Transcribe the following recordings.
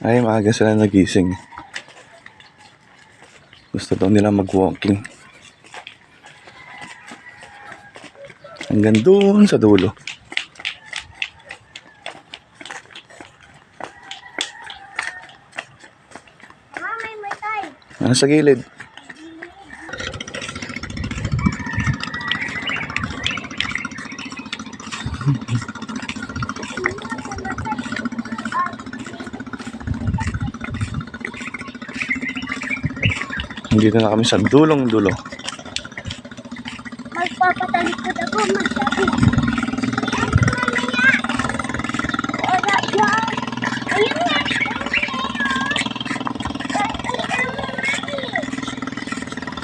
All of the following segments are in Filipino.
Ay, maaga sila nagising. Gusto daw nila mag-walking. Hanggang doon sa dulo. May matay. Nasa gilid. Dito na kami sa dulong-dulo. Magpapatalikod ako, magsabi. Wala yan. Ayun nga.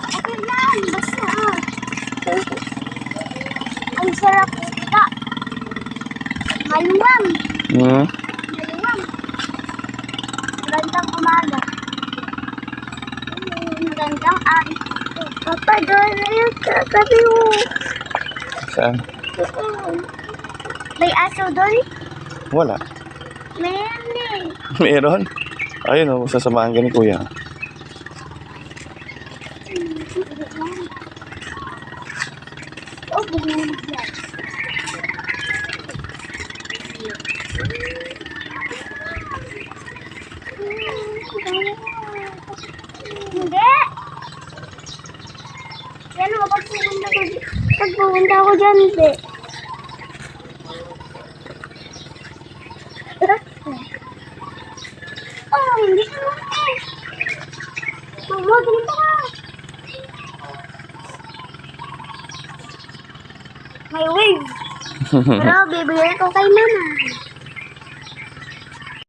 Okay lang, basta. Ang sarap ka. Maluwang. Hmm? Maluwang. Magandang umaga. Magandang araw. Papa, doon na yung kagabi mo. Saan? May aso doon? Wala. Meron eh. Meron? Ayun o, sasamahan ka ni kuya. Oh, bumulog yan. Hindi. Yan o, pag pumunta ko dyan, hindi. Oh, hindi ka naman. Mama, dito ka. May wave. Pero bibigay ko kay mama.